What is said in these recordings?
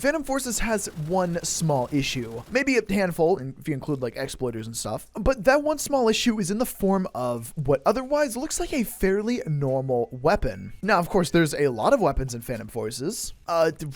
Phantom Forces has one small issue, maybe a handful, if you include like exploiters and stuff, but that one small issue is in the form of what otherwise looks like a fairly normal weapon. Now, of course, there's a lot of weapons in Phantom Forces,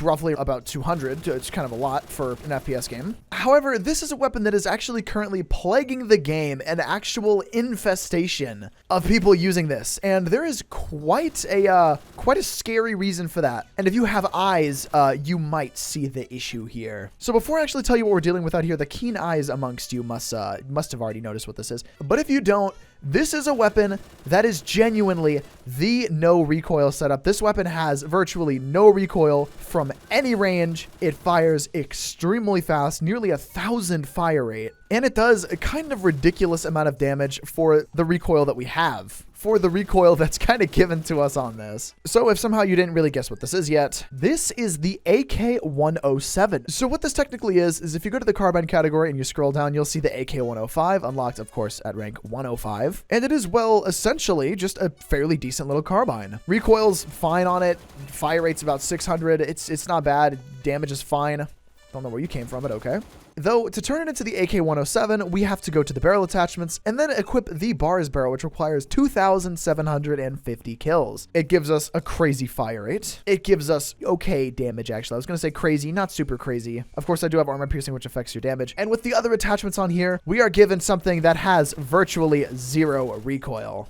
roughly about 200. It's kind of a lot for an FPS game. However, this is a weapon that is actually currently plaguing the game, an actual infestation of people using this, and there is quite a scary reason for that. And if you have eyes, you might see the issue here. So before I actually tell you what we're dealing with out here, the keen eyes amongst you must have already noticed what this is. But if you don't, this is a weapon that is genuinely the no recoil setup. This weapon has virtually no recoil from any range. It fires extremely fast, nearly 1,000 fire rate, and it does a kind of ridiculous amount of damage for the recoil that we have. For the recoil that's kind of given to us on this. So if somehow you didn't really guess what this is yet, this is the AK-107. So what this technically is if you go to the carbine category and you scroll down, you'll see the AK-105 unlocked, of course, at rank 105. And it is, well, essentially just a fairly decent little carbine. Recoil's fine on it. Fire rate's about 600. It's not bad. Damage is fine. Don't know where you came from, but okay. Though, to turn it into the AK-107, we have to go to the barrel attachments and then equip the bars barrel, which requires 2,750 kills. It gives us a crazy fire rate. It gives us okay damage, actually. I was going to say crazy, not super crazy. Of course, I do have armor piercing, which affects your damage. And with the other attachments on here, we are given something that has virtually zero recoil.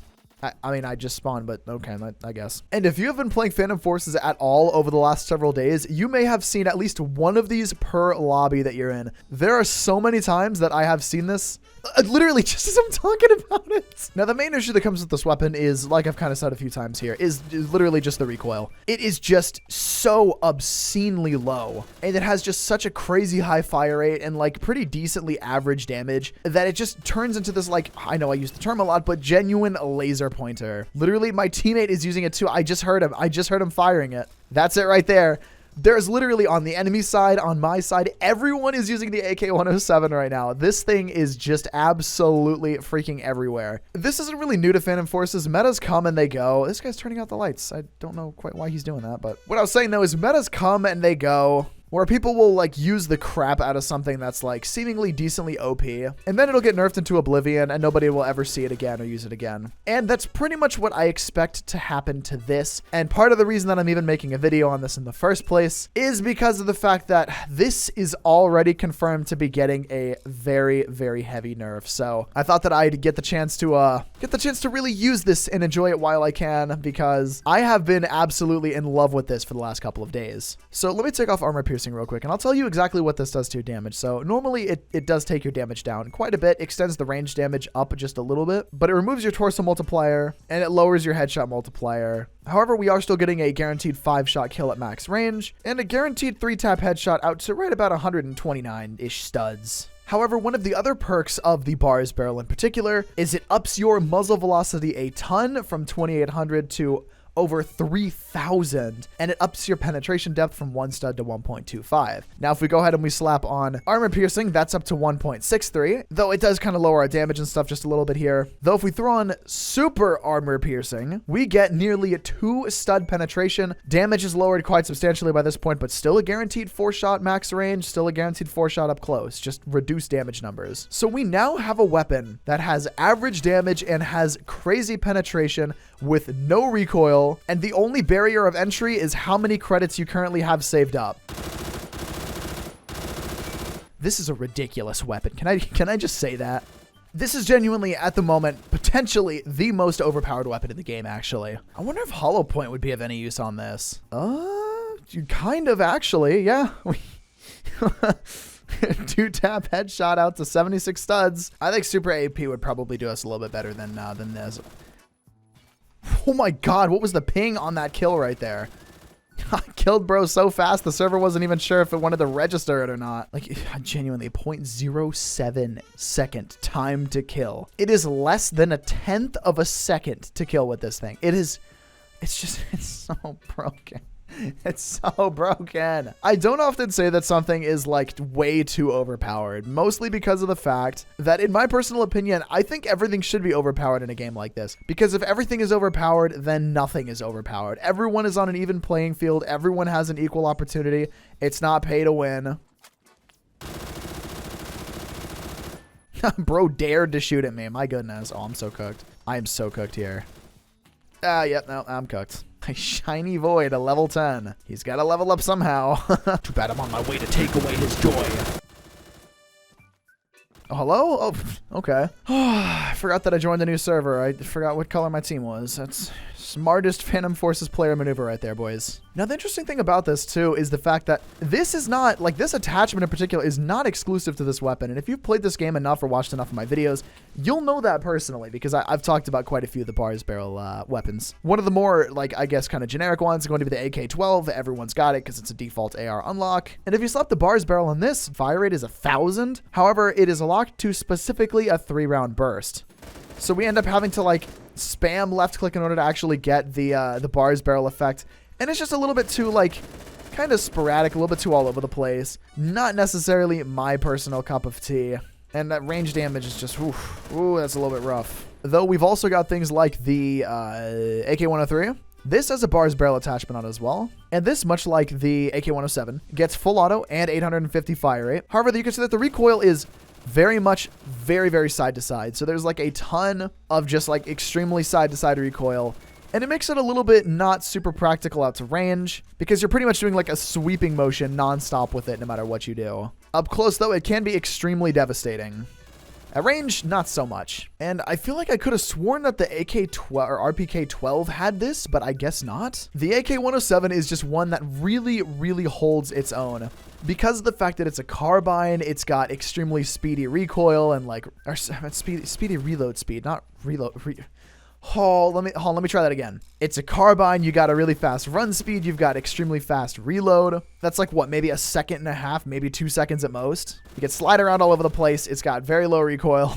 I mean, I just spawned, but okay, I guess. And if you have been playing Phantom Forces at all over the last several days, you may have seen at least one of these per lobby that you're in. There are so many times that I have seen this, literally just as I'm talking about it. Now, the main issue that comes with this weapon is, like I've kind of said a few times here, is literally just the recoil. It is just so obscenely low, and it has just such a crazy high fire rate and like pretty decently average damage that it just turns into this, like, I know I use the term a lot, but genuine laser pointer. Literally, my teammate is using it too. I just heard him firing it. That's it right there. There's literally on the enemy side, on my side, everyone is using the AK-107 right now. This thing is just absolutely freaking everywhere. This isn't really new to Phantom Forces. Metas come and they go. This guy's turning out the lights. I don't know quite why he's doing that, but what I was saying though is metas come and they go, where people will like use the crap out of something that's like seemingly decently OP, and then it'll get nerfed into oblivion and nobody will ever see it again or use it again. And that's pretty much what I expect to happen to this. And part of the reason that I'm even making a video on this in the first place is because of the fact that this is already confirmed to be getting a very, very heavy nerf. So I thought that I'd get the chance to really use this and enjoy it while I can, because I have been absolutely in love with this for the last couple of days. So let me take off armor piercing real quick and I'll tell you exactly what this does to your damage. So normally it does take your damage down quite a bit, extends the range damage up just a little bit, but it removes your torso multiplier and it lowers your headshot multiplier. However, we are still getting a guaranteed 5-shot kill at max range and a guaranteed 3-tap headshot out to right about 129-ish studs. However, one of the other perks of the bars barrel in particular is it ups your muzzle velocity a ton from 2,800 to over 3,000, and it ups your penetration depth from 1 stud to 1.25. Now, if we go ahead and we slap on armor piercing, that's up to 1.63, though it does kind of lower our damage and stuff just a little bit here. Though if we throw on super armor piercing, we get nearly a 2 stud penetration. Damage is lowered quite substantially by this point, but still a guaranteed 4-shot max range, still a guaranteed 4-shot up close, just reduced damage numbers. So we now have a weapon that has average damage and has crazy penetration with no recoil, and the only barrier of entry is how many credits you currently have saved up. This is a ridiculous weapon. Can I just say that? This is genuinely, at the moment, potentially the most overpowered weapon in the game, actually. I wonder if Hollow Point would be of any use on this. Kind of, actually, yeah. 2-tap headshot out to 76 studs. I think Super AP would probably do us a little bit better than this. Oh my god, what was the ping on that kill right there? I killed bro so fast, the server wasn't even sure if it wanted to register it or not. Like, genuinely, 0.07 second time to kill. It is less than a 1/10 of a second to kill with this thing. It's so broken. It's so broken. I don't often say that something is like way too overpowered, mostly because of the fact that in my personal opinion, I think everything should be overpowered in a game like this. Because if everything is overpowered, then nothing is overpowered. Everyone is on an even playing field. Everyone has an equal opportunity. It's not pay to win. Bro dared to shoot at me. My goodness. Oh, I'm so cooked. I am so cooked here. Yep, no, I'm cooked. A shiny void, a level 10. He's got to level up somehow. Too bad I'm on my way to take away his joy. Oh, hello? Oh, okay. I forgot that I joined a new server. I forgot what color my team was. That's smartest Phantom Forces player maneuver right there, boys. Now, the interesting thing about this, too, is the fact that this is not, like, this attachment in particular is not exclusive to this weapon. And if you've played this game enough or watched enough of my videos, you'll know that personally, because I've talked about quite a few of the bars barrel weapons. One of the more, like, I guess, kind of generic ones is going to be the AK-12. Everyone's got it because it's a default AR unlock. And if you slap the bars barrel on this, fire rate is 1,000. However, it is locked to specifically a 3-round burst. So we end up having to, like, spam left click in order to actually get the bars barrel effect. And it's just a little bit too, like, kind of sporadic, a little bit too all over the place. Not necessarily my personal cup of tea. And that range damage is just, ooh, that's a little bit rough. Though we've also got things like the AK-103. This has a bars barrel attachment on it as well. And this, much like the AK-107, gets full auto and 850 fire rate. However, you can see that the recoil is very much very side to side. So there's like a ton of just like extremely side to side recoil. And it makes it a little bit not super practical out to range because you're pretty much doing like a sweeping motion nonstop with it no matter what you do. Up close though, it can be extremely devastating. At range, not so much. And I feel like I could have sworn that the AK-12 or RPK-12 had this, but I guess not. The AK-107 is just one that really holds its own. Because of the fact that it's a carbine, it's got extremely speedy recoil and like, or speedy reload speed, not reload. Let me try that again. It's a carbine. You got a really fast run speed. You've got extremely fast reload. That's like what, maybe a second and a half, maybe 2 seconds at most. You can slide around all over the place. It's got very low recoil.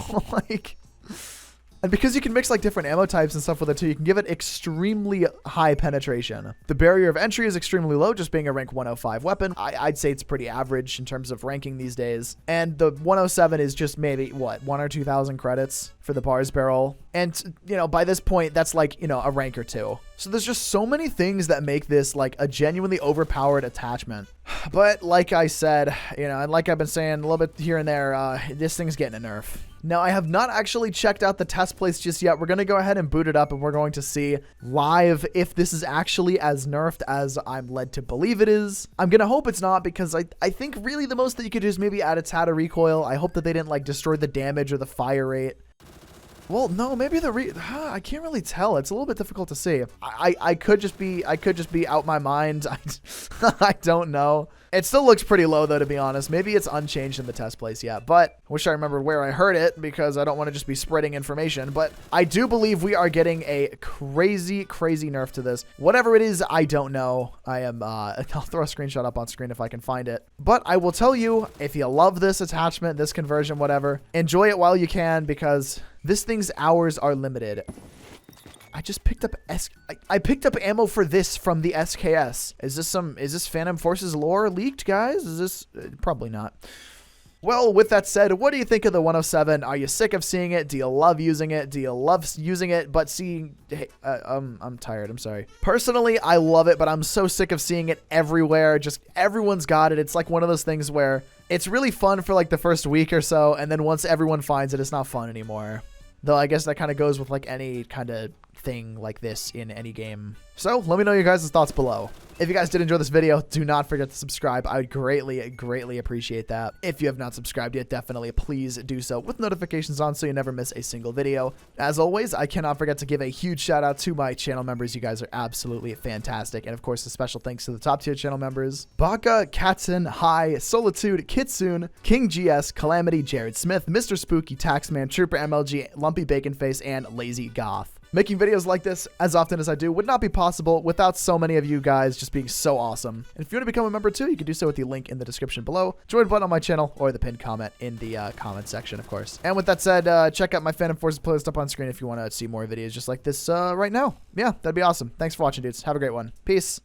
And because you can mix like different ammo types and stuff with it too, you can give it extremely high penetration. The barrier of entry is extremely low, just being a rank 105 weapon. I'd say it's pretty average in terms of ranking these days. And the 107 is just maybe, what, 1,000 or 2,000 credits for the bars barrel. And, you know, by this point, that's like, you know, a rank or two. So there's just so many things that make this like a genuinely overpowered attachment. But like I said, you know, and like I've been saying a little bit here and there, this thing's getting a nerf. Now, I have not actually checked out the test place just yet. We're going to go ahead and boot it up, and we're going to see live if this is actually as nerfed as I'm led to believe it is. I'm going to hope it's not, because I think really the most that you could do is maybe add a tad of recoil. I hope that they didn't like destroy the damage or the fire rate. Well, no, maybe I can't really tell. It's a little bit difficult to see. I could just be out my mind. I don't know. It still looks pretty low though, to be honest. Maybe it's unchanged in the test place yet, but I wish I remembered where I heard it because I don't want to just be spreading information. But I do believe we are getting a crazy nerf to this. Whatever it is, I don't know. I'll throw a screenshot up on screen if I can find it. But I will tell you, if you love this attachment, this conversion, whatever, enjoy it while you can, because this thing's hours are limited. I just picked up I picked up ammo for this from the SKS. Is this Phantom Forces lore leaked, guys? Is this probably not. Well, with that said, what do you think of the 107? Are you sick of seeing it? Do you love using it? Do you love using it but seeing... Hey, I'm tired. I'm sorry. Personally, I love it, but I'm so sick of seeing it everywhere. Just everyone's got it. It's like one of those things where it's really fun for like the first week or so, and then once everyone finds it, it's not fun anymore. Though I guess that kind of goes with like any kind of thing like this in any game. So let me know your guys' thoughts below. If you guys did enjoy this video, do not forget to subscribe. I would greatly appreciate that. If you have not subscribed yet, definitely please do so with notifications on so you never miss a single video. As always, I cannot forget to give a huge shout out to my channel members. You guys are absolutely fantastic. And of course, a special thanks to the top tier channel members: Baka, Katzen, High, Solitude, Kitsune, King GS, Calamity, Jared Smith, Mr. Spooky, Taxman, Trooper MLG, Lumpy Bacon Face, and Lazy Goth. Making videos like this as often as I do would not be possible without so many of you guys just being so awesome. And if you want to become a member too, you can do so with the link in the description below, join button on my channel, or the pinned comment in the comment section, of course. And with that said, check out my Phantom Forces playlist up on screen if you want to see more videos just like this right now. Yeah, that'd be awesome. Thanks for watching, dudes. Have a great one. Peace.